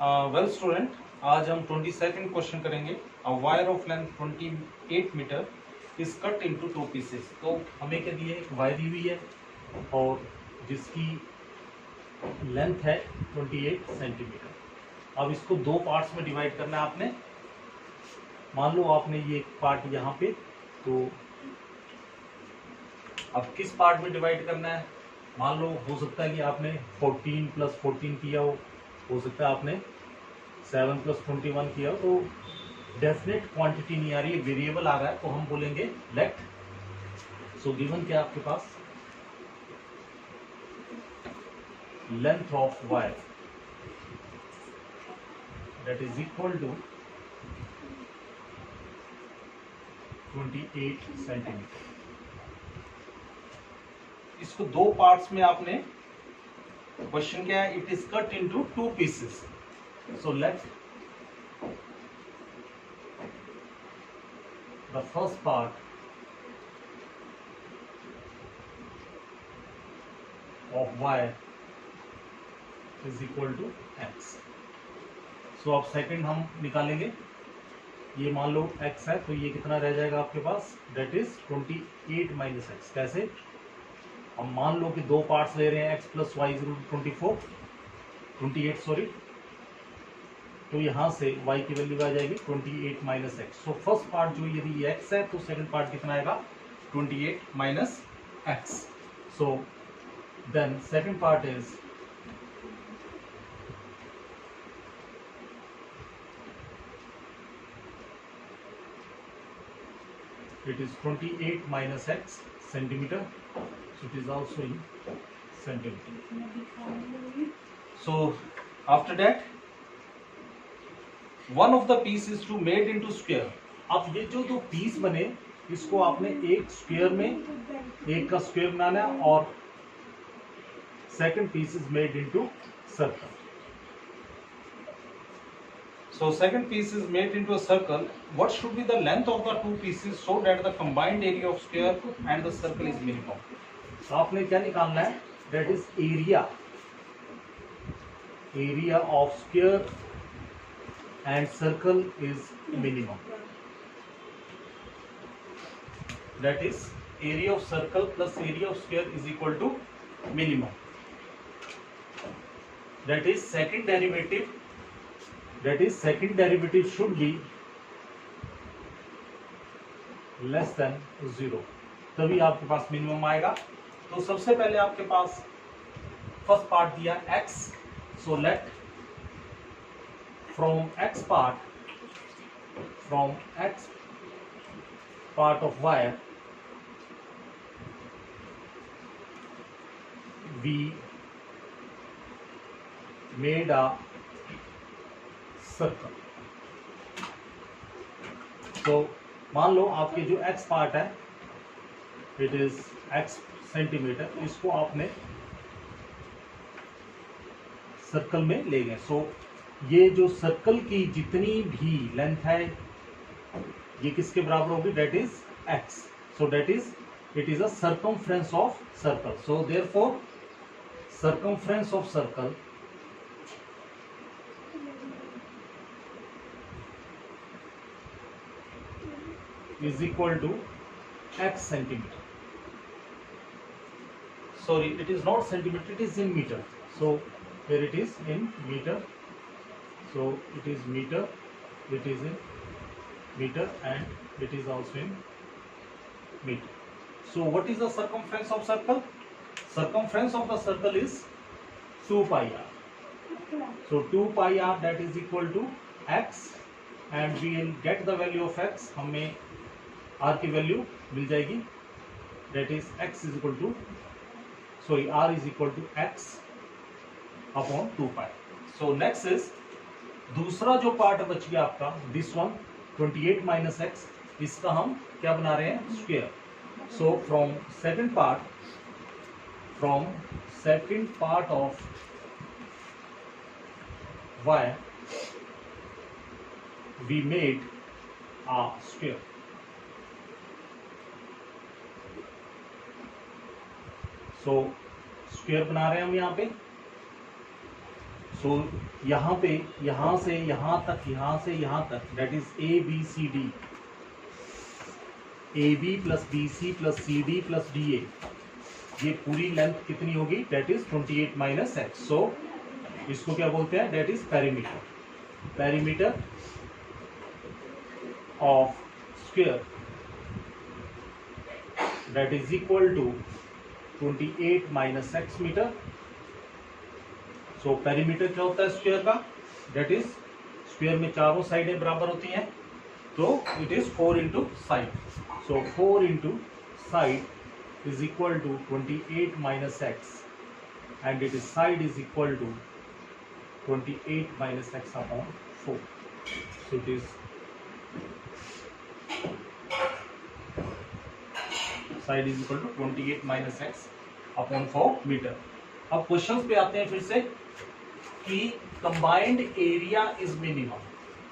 Well student, आज हम 22nd question करेंगे। A wire of length 28 metre is cut into 2 pieces. तो हमें क्या दिया है, एक वायर दी हुई है और जिसकी लेंथ है 28 सेंटीमीटर। अब इसको दो पार्ट्स में डिवाइड करना है आपने। मान लो आपने ये एक पार्ट यहाँ पे, तो अब किस पार्ट में डिवाइड करना है। मान लो हो सकता है कि आपने 14 + 14 किया हो सकता है आपने 7 + 21 किया हो, तो डेफिनेट क्वांटिटी नहीं आ रही है, वेरिएबल आ रहा है, तो हम बोलेंगे लेट। सो गिवन क्या आपके पास, length of wire that is equal to 28 centimetre. इसको दो पार्ट्स में आपने, क्वेश्चन क्या है, it is cut into 2 pieces. So let the first part of y is equal to x। So अब सेकंड हम निकालेंगे। ये मान लो x है, तो ये कितना रह जाएगा आपके पास, डेट इज 28 - x। कैसे, हम मान लो कि दो पार्ट्स ले रहे हैं, x + y = 28 सॉरी, तो यहां से y की वैल्यू आ जाएगी 28 - x। सो फर्स्ट पार्ट जो यदि x है, तो सेकंड पार्ट कितना आएगा, 28 - x। So then second part is it is 28 - x centimeter, so it is also in centimeter। So after that one of the piece is to made into square। अब ये जो दो piece बने, इसको आपने एक स्क्वायर में, एक का स्क्वायर बनाना है, और second piece is made into circle. So second piece is made into a circle. What should be the length of the two pieces so that the combined area of square and the circle is minimum? तो आपने क्या निकालना है, that is area of square and circle is minimum। That is area of circle plus area of square is equal to minimum। That is second derivative should be less than 0, तभी आपके पास minimum आएगा। तो सबसे पहले आपके पास first part दिया x, so let from x part of wire we made a circle। तो मान लो आपके जो x पार्ट है, इट इज x सेंटीमीटर, इसको आपने सर्कल में ले गए। सो ये जो सर्कल की जितनी भी लेंथ है, ये किसके बराबर होगी, that is x। So that is, it is a circumference of circle. So therefore circumference of circle is equal to x centimeter। Sorry, it is not centimeter, it is in meter। So here it is in meter, so it is meter, it is in meter, and it is also in meter। So what is the circumference of circle? Circumference of the circle is 2 pi r। So 2 pi r, that is equal to x, and we will get the value of x। हमें r की value मिल जाएगी, that is x is equal to, sorry, r is equal to x upon 2 pi। So next is दूसरा जो part बच गया आपका, this one 28 - x, इसका हम क्या बना रहे हैं, square. So from second part of wire we made a square। So square बना रहे हैं हम यहाँ पे। सो यहाँ पे यहाँ से यहाँ तक, यहाँ से यहाँ तक, that is A B C D, A B plus B C plus C D plus D A, ये पूरी लेंथ कितनी होगी? That is 28 minus x. So इसको क्या बोलते हैं? That is perimeter. Perimeter of square that is equal to 28 minus x metre. So perimeter क्या होता है स्क्वायर का? दैट इज, स्क्वायर में चारों साइडें बराबर होती हैं, तो it is 4 into side. So 4 into side is equal to 28 minus x, and it is side is equal to 28 minus x upon 4. So it is side is equal to 28 minus x upon 4 मीटर. अब questions पे आते हैं फिर से कि combined area is minimum.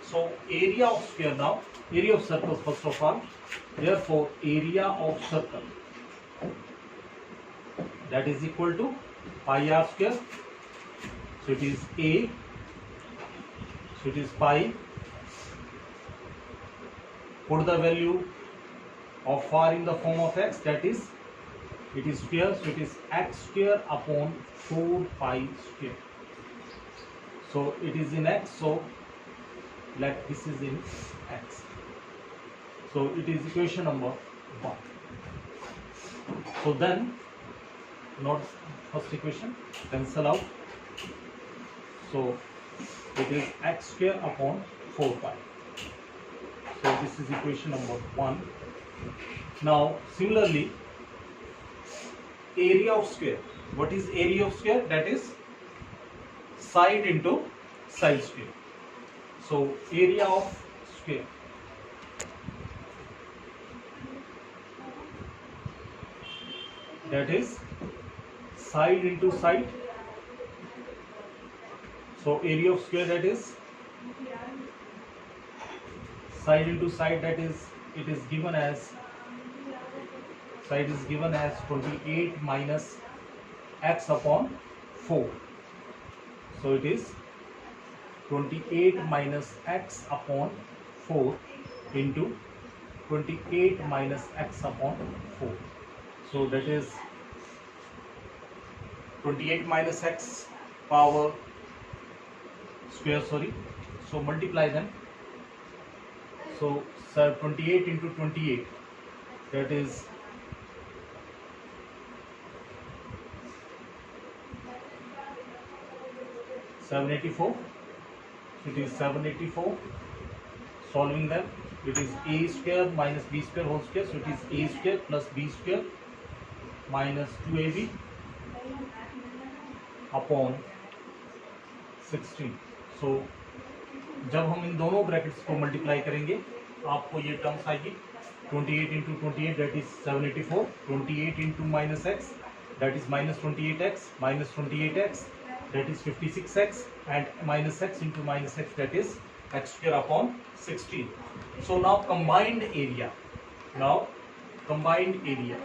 So area of sphere now, area of circle first of all. Therefore area of circle that is equal to pi r square. So it is a. So it is pi. Put the value of r in the form of x, that is, it is square, so it is x square upon 4 pi square. So it is in x, so let this is in x. So it is equation number 1. So then, not first equation, cancel out. So it is x square upon 4 pi. So this is equation number 1. Now similarly, area of square. What is area of square? That is side into side square. So area of square that is side into side. So area of square that is side into side, that is, it is given as, side is given as 28 minus x upon 4. So it is 28 minus x upon 4 into 28 minus x upon 4. So that is 28 minus x power square, sorry. So multiply them. So 28 into 28, that is 784. It is 784. Solving them, it is a square minus b square whole square. So it is a square plus b square minus 2ab upon 16. So जब हम इन दोनों brackets को multiply करेंगे आपको ये terms आएगी 28 into 28 that is 784, 28 into minus x that is minus 28x, minus 28x that is 56x, and minus x into minus x that is x square upon 16. So now combined area. Now combined area.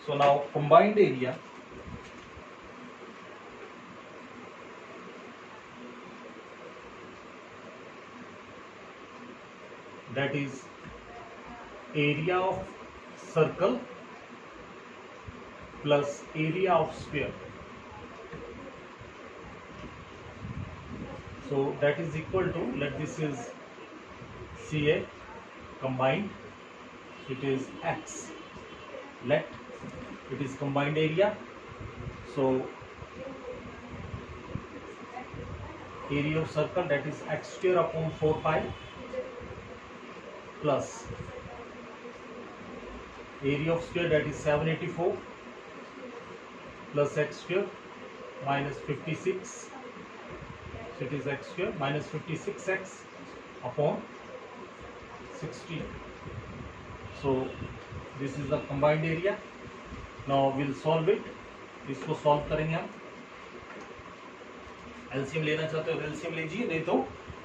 So now combined area that is area of circle plus area of sphere. So that is equal to, let this is CA combined, it is X, let it is combined area. So area of circle that is x square upon 4 pi plus area of square that is 784 plus x square minus 56. So it is x square minus 56x upon 16. So this is the combined area. Now we'll solve it. इसको solve करेंगे हम. LCM लेना चाहते हो LCM लीजिए, नहीं तो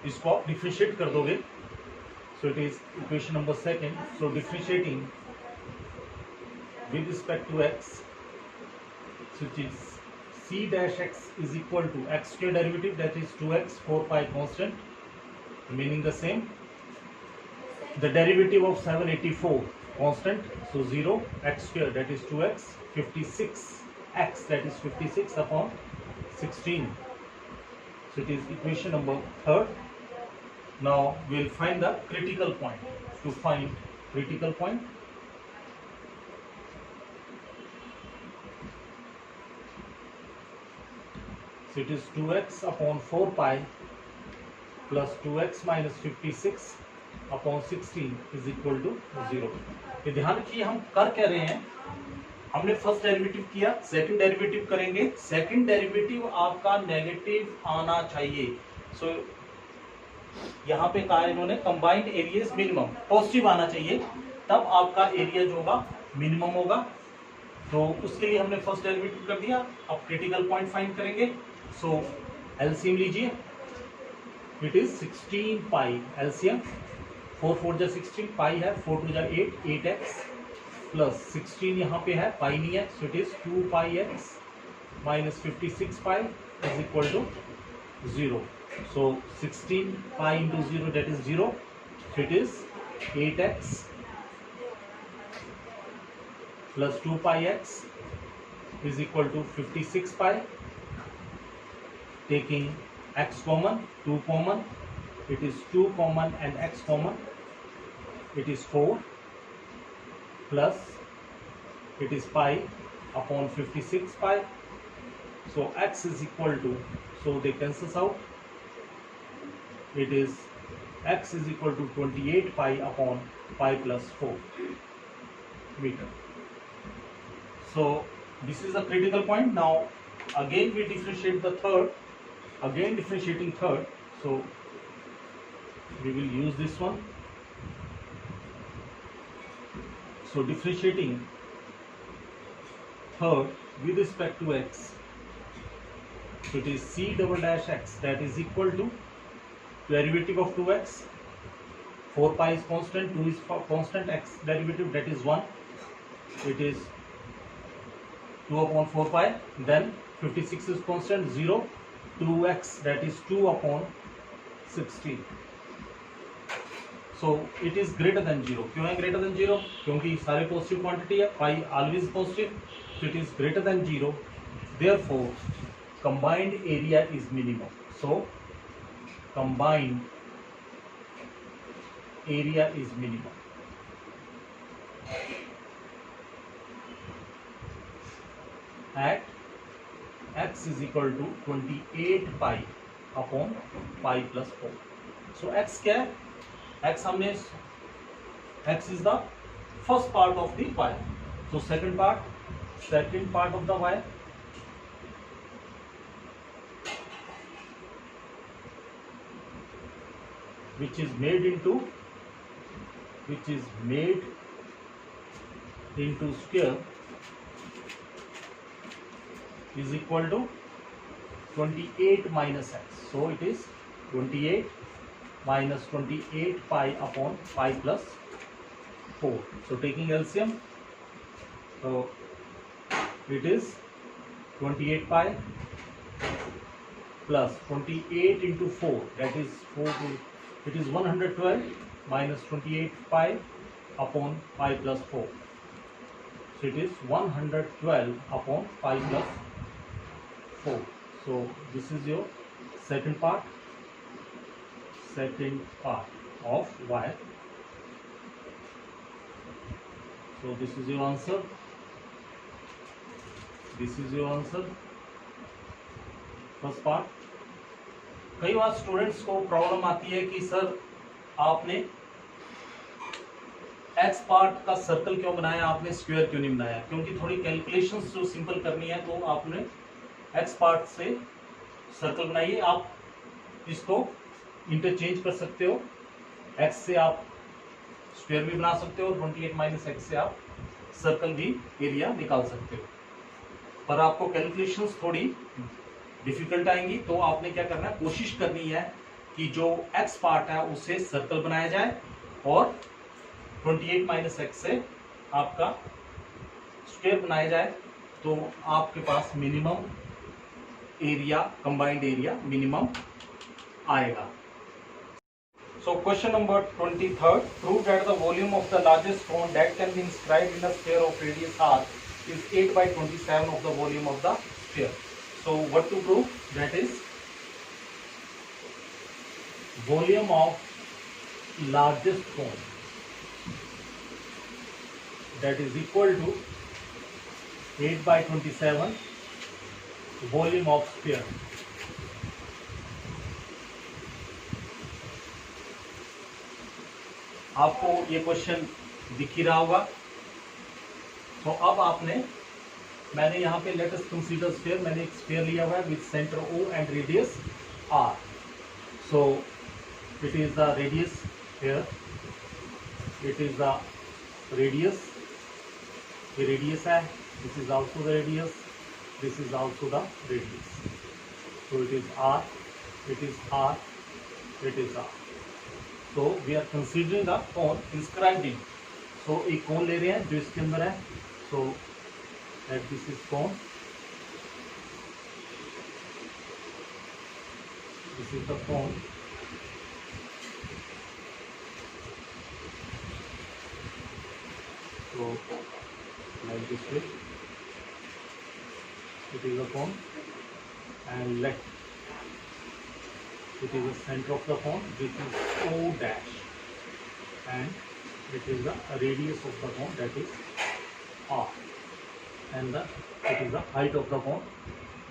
इसको आप डिफरेंशिएट कर दोगे. So it is equation number second. So differentiating with respect to x, so it is c dash x is equal to x square derivative, that is 2x, 4 pi constant remaining the same. The derivative of 784 constant, so 0, x square, that is 2x, 56x, that is 56 upon 16. So it is equation number third. Now we will find the critical point. To find critical point, so it is 2x upon 4 pi plus 2x minus 56 upon 16 is equal to 0। ये ध्यान रखिए हम कर क्या रहे हैं, हमने first derivative किया, सेकंड डेरिवेटिव करेंगे, सेकंड डेरिवेटिव आपका नेगेटिव आना चाहिए। सो यहाँ पे कहा इन्होंने combined area is minimum, positive आना चाहिए, तब आपका एरिया जो होगा मिनिमम होगा। तो उसके लिए हमने फर्स्ट डेरिवेटिव कर दिया। अब क्रिटिकल पॉइंट फाइंड करेंगे। सो एलसीएम लीजिए, इट इज 16 पाई, एलसीएम 4 4 जा 16, पाई है 4 2 जा 8, 8x प्लस 16 यहाँ पे है, पाई नहीं है, so it is 2 pi x minus 56 pi is equal to 0। So 16 pi into 0 that is 0, so it is 8x plus 2 pi x is equal to 56 pi. Taking x common, 2 common, it is 2 common and x common, it is 4 plus it is pi upon 56 pi. So x is equal to, so they cancels out, it is x is equal to 28 pi upon pi plus 4 meter. So this is a critical point. Now again we differentiate the third, again differentiating third, so we will use this one. So differentiating third with respect to x, so it is c double dash x, that is equal to derivative of 2x, 4 pi is constant, 2 is constant, x derivative that is 1, it is 2 upon 4 pi, then 56 is constant, 0, 2x that is 2 upon 16. So it is greater than 0. क्यों है greater than 0? क्योंकि सारे positive quantity है, pi always positive, so it is greater than 0. Therefore, combined area is minimum. So combined area is minimum. At x is equal to 28 pi upon pi plus 4. So x क्या है? x हमने, x is the first part of the wire, so second part of the wire, which is made into square is equal to 28 minus x, so it is 28 minus 28 pi upon pi plus 4. So taking LCM, so it is 28 pi plus 28 into 4, that is 4 to, it is 112 minus 28 pi upon pi plus 4. So it is 112 upon pi plus 4. So this is your second part of wire. So this is your answer. This is your answer. First part. कई बार students को problem आती है कि sir आपने x part का circle क्यों बनाया, आपने स्क्वायर क्यों नहीं बनाया? क्योंकि थोड़ी कैलकुलेशंस जो सिंपल करनी है तो आपने एक्स पार्ट से सर्कल बनाइए। आप इसको इंटरचेंज कर सकते हो, एक्स से आप स्क्वायर भी बना सकते हो, 28 माइनस एक्स से आप सर्कल भी एरिया निकाल सकते हो। पर आपको कैलकुलेशंस थोड़ी डिफिकल्ट आएंगी, तो आपने क्या करना है, कोशिश करनी है कि जो एक्स पार्ट है उसे सर्कल बनाया जाए और 28 माइनस एक्स से आपका स्क्वायर बनाया जाए तो आपके पास minimum area, combined area minimum आएगा. So question number 23rd, prove that the volume of the largest cone that can be inscribed in a sphere of radius r is 8 by 27 of the volume of the sphere. So what to prove? That is volume of largest cone, that is equal to 8 by 27 volume of sphere. आपको ये question दिख ही रहा होगा. तो अब मैंने यहाँ पे लेट अस कंसीडर स्फीयर, मैंने एक स्फीयर लिया हुआ है with centre O and radius R. So it is the radius here, it is the radius, ये रेडियस है, this is also the radius, this is also the radius. So it is R, it is R, it is R. तो we are considering the cone inscribed in. So एक cone ले रहे हैं जो इसके अंदर है. So that this is cone, this is the cone. So like this way it is a cone, and let it is the center of the cone, this is O dash, and it is the radius of the cone, that is R, and it is the height of the cone,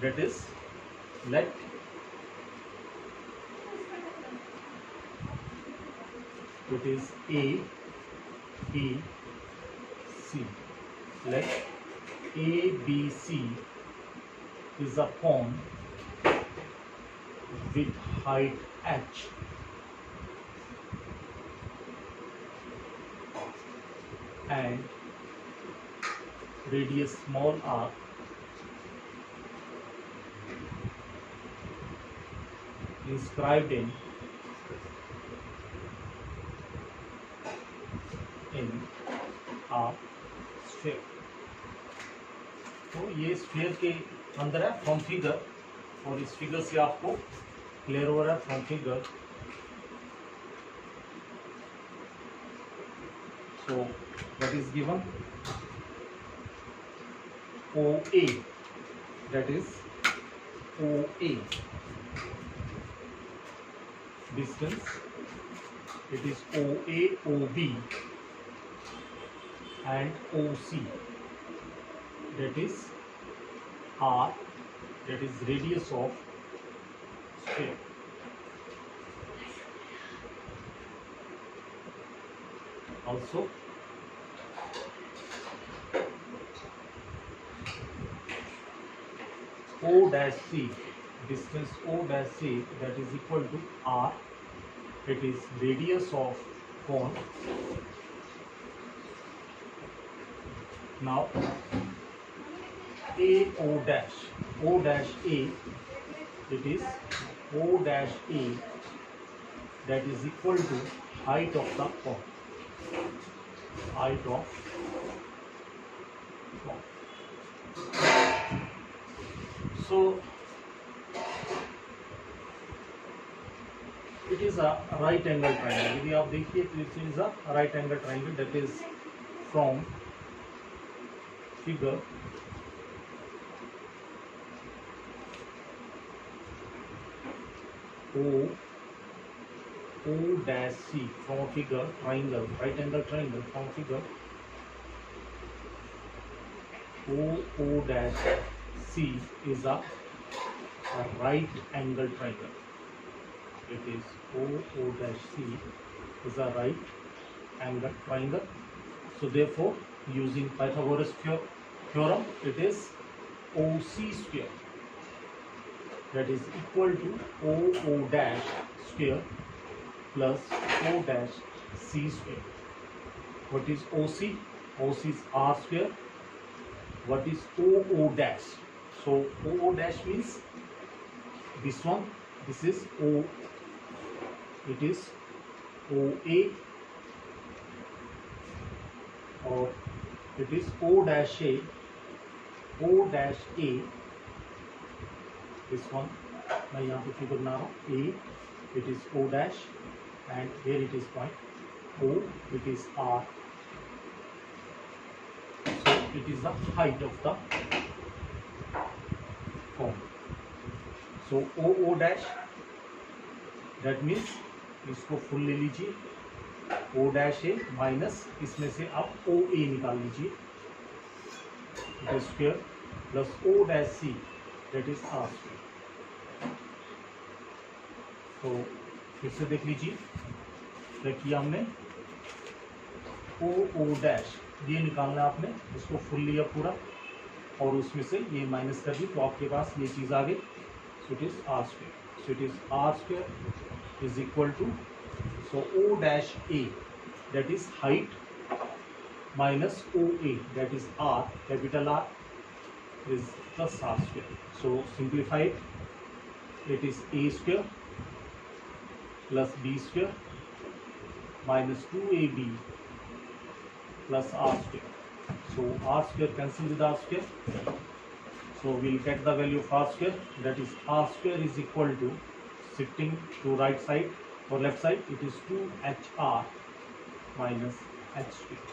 that is, let it is A, B, C. Let ABC is a cone with height h, and radius small r, inscribed in a sphere. तो ये sphere के अंदर है from figure, और इस figure से आपको clear हो रहा है from figure. So what is given? OA, that is OA distance, it is OA, OB and OC, that is R, that is radius of sphere. Also O dash C, distance O dash C, that is equal to R, it is radius of cone. Now AO dash, O dash A, it is O dash A, that is equal to height of the cone, height of cone. So it is a right angle triangle. यदि आप देखिए तो it is a right angle triangle, that is from figure O dash C, from a figure triangle, right angle triangle, from figure O dash C is a right angle triangle. It is O dash C is a right angle triangle. So therefore, using Pythagoras theorem, it is OC square, that is equal to O dash square plus O dash C square. What is OC? OC is R square. What is O dash? So O dash means this one, this is O, it is OA, और it is O dash A, this one मैं यहाँ पे figure बना रहा हूँ, A, it is O dash and here it is point O, it is R, so it is the height of the cone. So O dash, that means इसको full ले लीजिए, O dash A minus इसमें से आप O A निकाल लीजिए, square plus O dash C, that is R square. तो फिर से देख लीजिए, क्या किया हमने, O डैश ये निकालना आपने, इसको फुल लिया पूरा और उसमें से ये माइनस कर दी, तो आपके पास ये चीज़ आ गई. So it is r square. So it is r square is equal to, so O dash A, that is height, minus OA, that is R, capital R, is plus R square. So simplify it. It is A square plus B square minus 2AB plus R square. So R square cancel with R square. So we'll get the value of R square, that is R square is equal to, shifting to right side or left side, it is 2HR minus H square.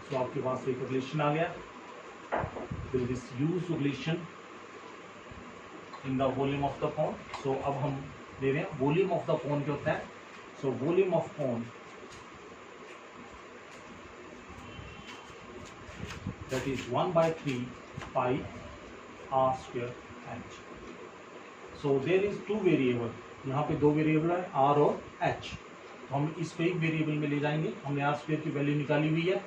So आपके पास एक relation आ गया. Will this use relation in the volume of the cone? So अब हम ले रहे हैं volume of the cone क्या होता है. So volume of cone, that is 1/3 pi R square H. So there is two variable, यहाँ पे दो वेरिएबल है R और H, तो हम इसको एक वेरिएबल में ले जाएंगे. हमने R स्क्वायर की वैल्यू निकाली हुई है.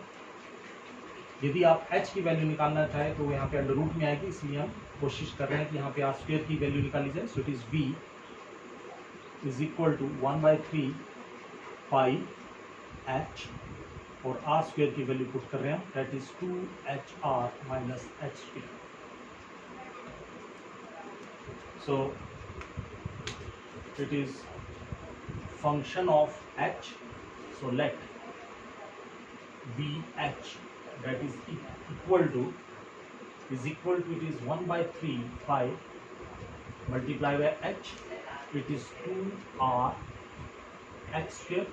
यदि आप H की वैल्यू निकालना चाहें तो यहाँ पे अंडर रूट में आएगी, इसलिए हम कोशिश कर रहे हैं कि यहाँ पे R स्क्वायर की वैल्यू निकाली जाए. सो it is V is equal to 1/3 pi H और R स्क्वायर की वैल्यू पुट कर रहे हैं, that is 2HR minus H square. So it is function of H. So let VH, that is equal to it is 1/3 pi multiply by H, it is 2R H square,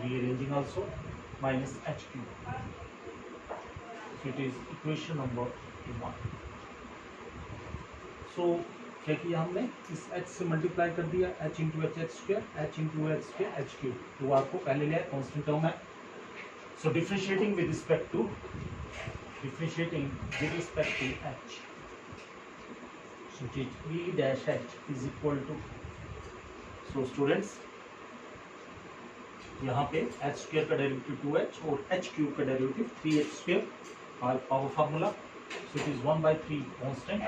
rearranging also, minus H cube. So it is equation number 1. So क्या किया हमने, इस H से multiply कर दिया, H into H square, H into H square, H cube. तो आपको पहले लिया कॉन्स्टेंट टर्म है. So differentiating with respect to H. So it is V dash H is equal to, so students यहाँ पे H स्क्वायर का derivative 2H और H cube का derivative 3H square, power formula. So it is 1/3 constant.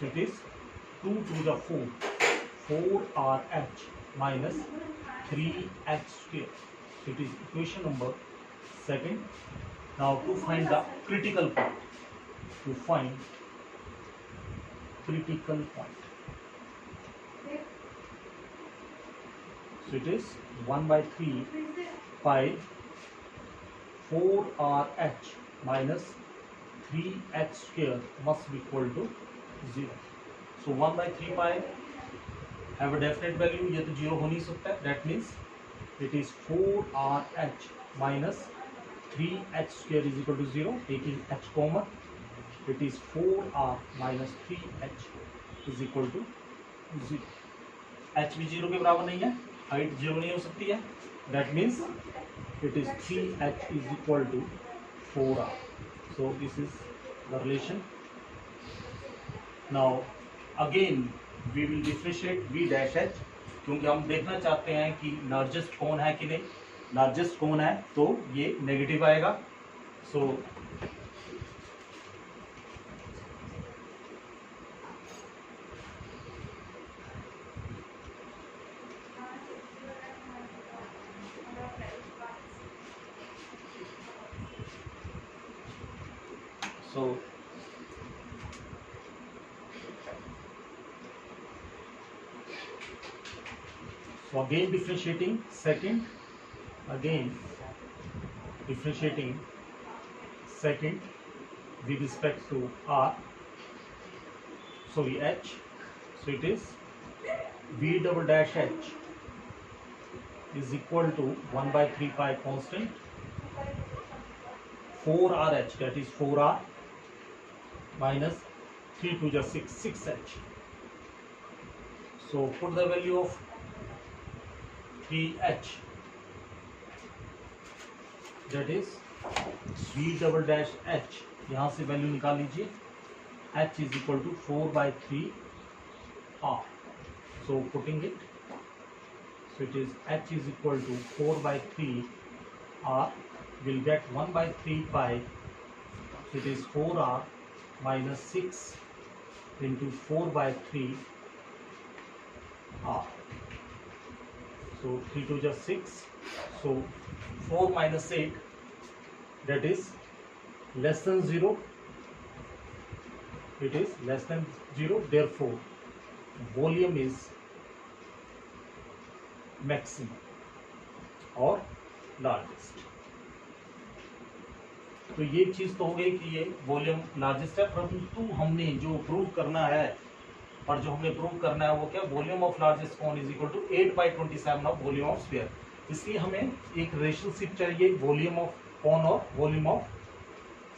So it is 2 to the 4RH minus 3H square. So it is equation number 2. Now to find the critical point, so it is 1/3 pi 4RH minus 3H square must be equal to 0. So 1/3 pi have a definite value, ये तो 0 हो नहीं सकता. That means it is 4RH minus 3H square is equal to 0. Taking H common, it is 4R minus 3H is equal to 0. H भी 0 के बराबर नहीं है, हाइट 0 नहीं हो सकती है. That means it is 3H is equal to 4R. So this is the relation. Now again we will differentiate V dash H, क्योंकि हम देखना चाहते हैं कि लार्जेस्ट कौन है कि नहीं. लार्जेस्ट कौन है तो ये नेगेटिव आएगा. सो again differentiating, second again differentiating second with respect to r, sorry h, so it is v double dash h is equal to 1 by 3 pi constant 4rh, that is 4r minus 3 to the 6h. So put the value of 3h, that is v double dash h, यहाँ से value निकाल लीजिए, h is equal to 4 by 3 r. So putting it, so it is h is equal to 4 by 3 r, will get 1 by 3 pi, so it is 4r minus 6 into 4 by 3 r. So 3 to just 6, so 4 minus 8, that is less than 0, it is less than 0, therefore volume is maximum और largest. तो ये चीज तो हो गई कि ये volume largest है, परंतु हमने जो प्रूव करना है और जो हमने प्रूव करना है वो क्या, volume of largest cone is equal to 8/27 of volume of sphere. इसलिए हमें एक रिलेशनशिप चाहिए वॉल्यूम ऑफ कोन और वॉल्यूम ऑफ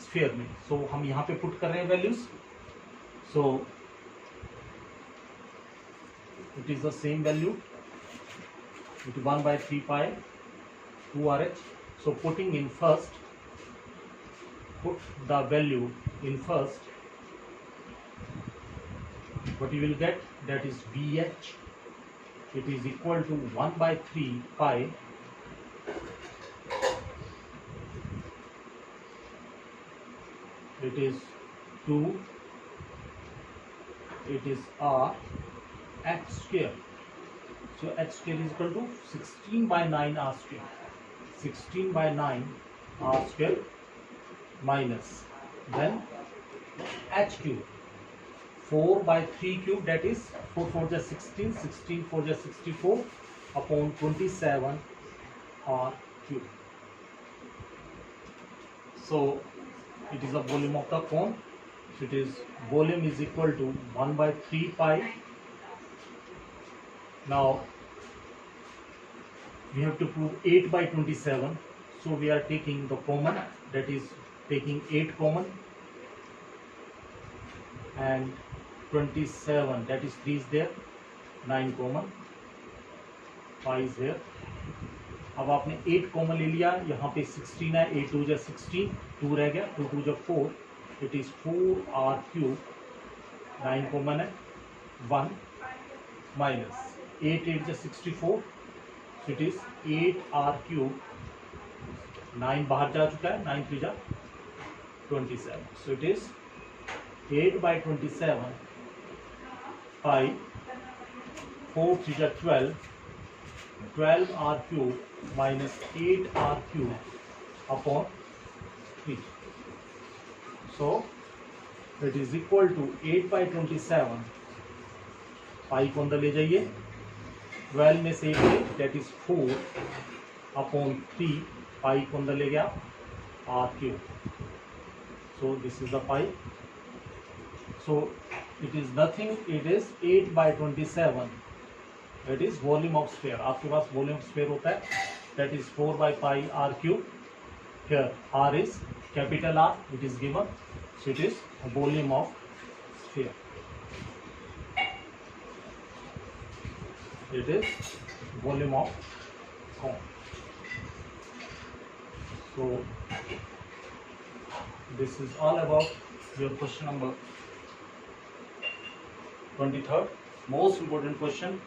स्फीयर में. सो हम यहाँ पे पुट कर रहे हैं values. So it is the same value, it is 1 by 3 pi 2rh. So putting in first, put the value in first, what you will get, that is vh, it is equal to 1 by 3 pi it is 2, it is r h square. So h square is equal to 16 by 9 r square, 16 by 9 r square minus then h cube, 4 by 3 cube, that is 4 4 is 16, 16 4 is 64 upon 27 r cube. So it is the volume of the cone. So it is volume is equal to 1 by 3 pi. Now we have to prove 8/27, so we are taking the common, that is taking 8 common and 27, that is 3 is there, 9 common, pi is here. अब आपने 8 common ले लिया, यहाँ पे 16 है, 8 2 जा 16, 2 रह गया, 2 2 जा 4, it is 4r cube, 9 common है, 1 माइनस 8 8 जा 64, so it is 8r cube, 9 बाहर जा चुका है, 9 3 जा 27, so it is 8/27 pi 4 3 जा 12, 12r cube minus 8r cube upon 3. So it is equal to 8/27 pi को अंदर ले जाइए, 12 में से 8, that is 4 upon 3, pi को अंदर ले गया r cube. So this is the pi. So it is nothing, it is 8/27, that is volume of sphere. आपके पास वॉल्यूम ऑफ स्फीयर होता है, that is 4 by pi r cube. Here r is capital R, it is given, so it is volume of sphere. It is volume of cone. So this is all about your question number 23rd, most important question.